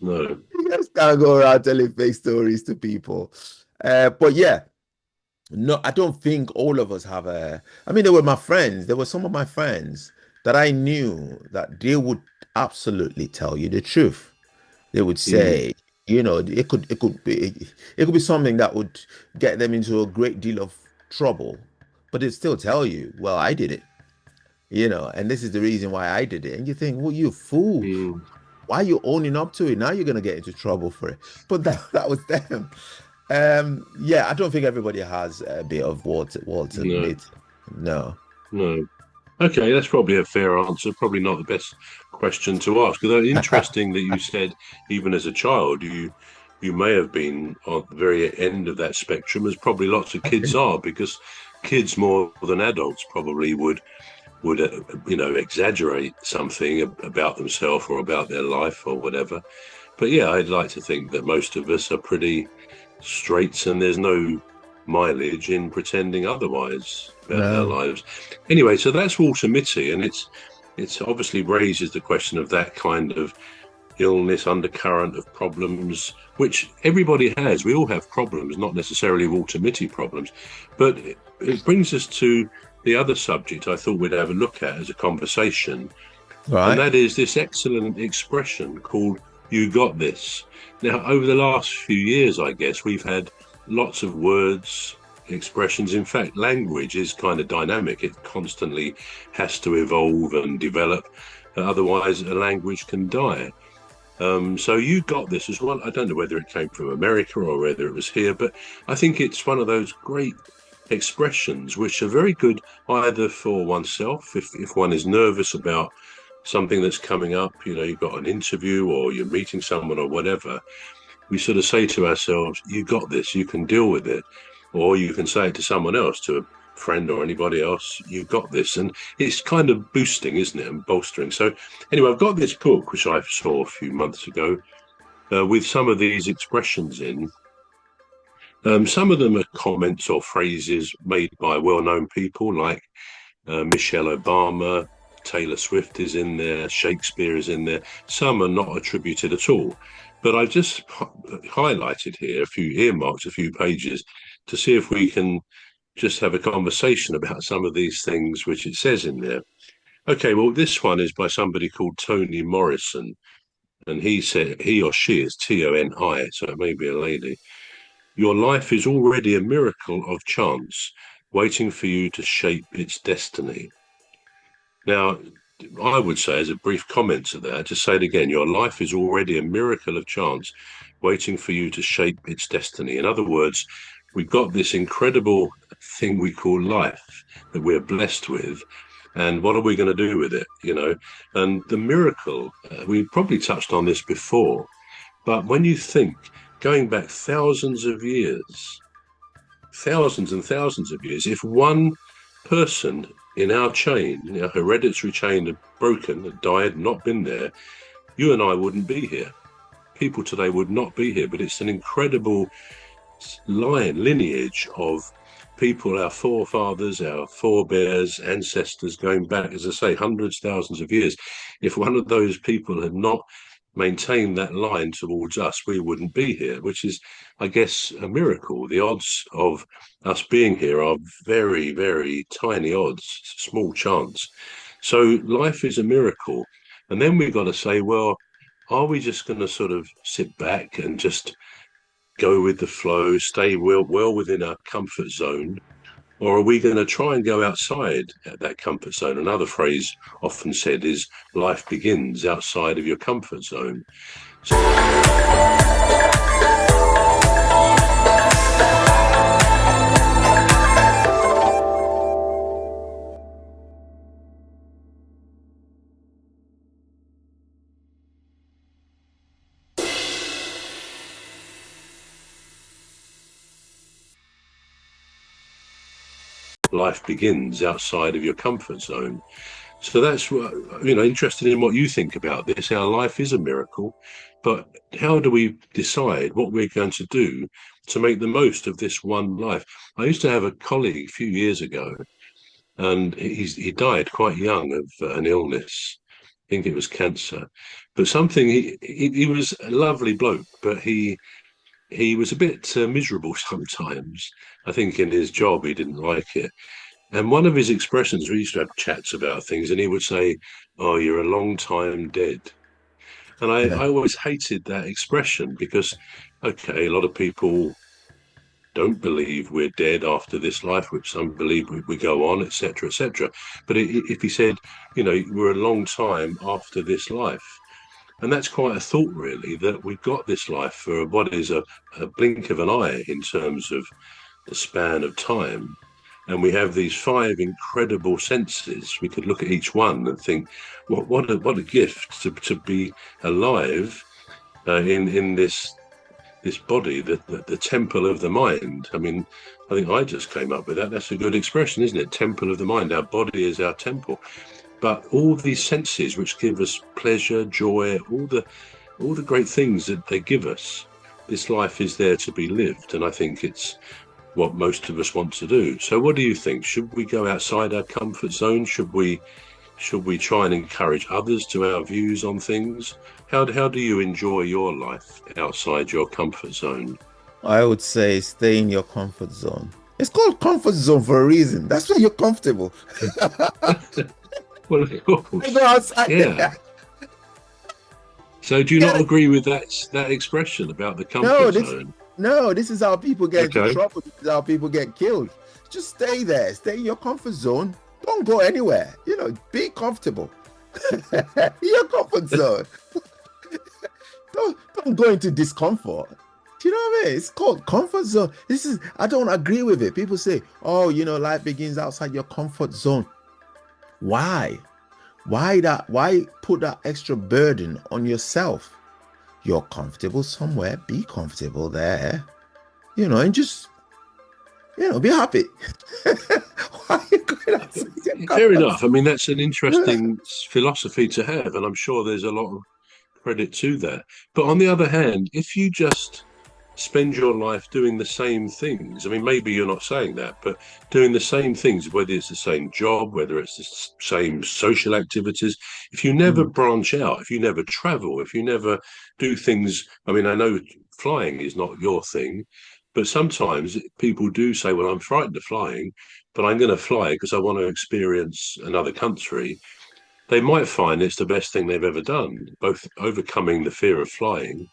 no. You just can't go around telling fake stories to people. But yeah, no, I don't think all of us have a. I mean, they were my friends. There were some of my friends that I knew that they would absolutely tell you the truth. They would Mm, say, it could be something that would get them into a great deal of trouble, but they'd still tell you, well, I did it, and this is the reason why I did it. And you think, well, you fool. mm, Why are you owning up to it? Now you're gonna get into trouble for it. But that was them. Yeah, I don't think everybody has a bit of Walter no, Mitty. No. no. Okay, that's probably a fair answer. Probably not the best question to ask. Although interesting that you said, even as a child, you may have been on the very end of that spectrum, as probably lots of kids are, because kids more than adults probably would exaggerate something about themselves or about their life or whatever. But yeah, I'd like to think that most of us are pretty straight, and there's no mileage in pretending otherwise about our No. lives. Anyway, so that's Walter Mitty, and it's obviously raises the question of that kind of illness, undercurrent of problems, which everybody has. We all have problems, not necessarily Walter Mitty problems, but it brings us to the other subject I thought we'd have a look at as a conversation, and Right? that is this excellent expression called "you got this." Now, over the last few years, I guess we've had lots of words, expressions. In fact, language is kind of dynamic. It constantly has to evolve and develop. Otherwise, a language can die. So you got this as well. I don't know whether it came from America or whether it was here, but I think it's one of those great expressions which are very good either for oneself, if one is nervous about something that's coming up, you've got an interview or you're meeting someone or whatever, we sort of say to ourselves, you got this, you can deal with it. Or you can say it to someone else, to a friend or anybody else, you got this. And it's kind of boosting, isn't it? And bolstering. So, anyway, I've got this book, which I saw a few months ago, with some of these expressions in. Some of them are comments or phrases made by well known people like Michelle Obama. Taylor Swift is in there, Shakespeare is in there. Some are not attributed at all. But I've just highlighted here a few earmarks, a few pages to see if we can just have a conversation about some of these things which it says in there. Okay, well, this one is by somebody called Toni Morrison, and he said he or she is Toni, so it may be a lady. Your life is already a miracle of chance, waiting for you to shape its destiny. Now, I would say, as a brief comment to that, just say it again, your life is already a miracle of chance waiting for you to shape its destiny. In other words, we've got this incredible thing we call life that we're blessed with. And what are we going to do with it? And the miracle, we probably touched on this before, but when you think going back thousands and thousands of years, if one person in our chain, our hereditary chain, had broken, had died, not been there, you and I wouldn't be here. People today would not be here, but it's an incredible lineage of people, our forefathers, our forebears, ancestors, going back, as I say, hundreds, thousands of years. If one of those people had not maintained that line towards us, we wouldn't be here, which is, I guess, a miracle. The odds of us being here are very, very tiny odds, small chance. So life is a miracle. And then we've got to say, well, are we just going to sort of sit back and just go with the flow, stay well within our comfort zone? Or are we going to try and go outside that comfort zone? Another phrase often said is life begins outside of your comfort zone. Life begins outside of your comfort zone. So that's what, interested in what you think about this. Our life is a miracle, but how do we decide what we're going to do to make the most of this one life? I used to have a colleague a few years ago, and he died quite young of an illness. think it was cancer, but something. He was a lovely bloke, but he was a bit miserable sometimes. I think in his job he didn't like it. And one of his expressions, we used to have chats about things, and he would say, "Oh, you're a long time dead." And Yeah. I always hated that expression because, okay, a lot of people don't believe we're dead after this life, which some believe we go on, etc., etc. But if he said, we're a long time after this life, and that's quite a thought, really, that we've got this life for what is a blink of an eye in terms of the span of time. And we have these five incredible senses. We could look at each one and think, what a gift to be alive in this body, the temple of the mind. I mean, I think I just came up with that. That's a good expression, isn't it? Temple of the mind. Our body is our temple. But all these senses which give us pleasure, joy, all the great things that they give us, this life is there to be lived. And I think it's what most of us want to do. So what do you think? Should we go outside our comfort zone? Should we try and encourage others to our views on things? How do you enjoy your life outside your comfort zone? I would say stay in your comfort zone. It's called comfort zone for a reason. That's where you're comfortable. Well, of I course. go outside Yeah. there. So do you not Yeah. agree with that expression about the No, comfort zone? this is how people get into Okay. trouble. This is how people get killed. Just stay there. Stay in your comfort zone. Don't go anywhere. Be comfortable. Your comfort zone. Don't go into discomfort. Do you know what I mean? It's called comfort zone. I don't agree with it. People say, oh, life begins outside your comfort zone. Why? Why put that extra burden on yourself? You're comfortable somewhere, be comfortable there, and just, be happy. Why are you going outside your Fair comfort enough. I zone? mean, that's an interesting philosophy to have, and I'm sure there's a lot of credit to that. But on the other hand, if you just spend your life doing the same things, I mean, maybe you're not saying that, but doing the same things, whether it's the same job, whether it's the same social activities, if you never Mm. branch out, if you never travel, if you never do things, I mean, I know flying is not your thing, but sometimes people do say, well, I'm frightened of flying, but I'm going to fly because I want to experience another country. They might find it's the best thing they've ever done, both overcoming the fear of flying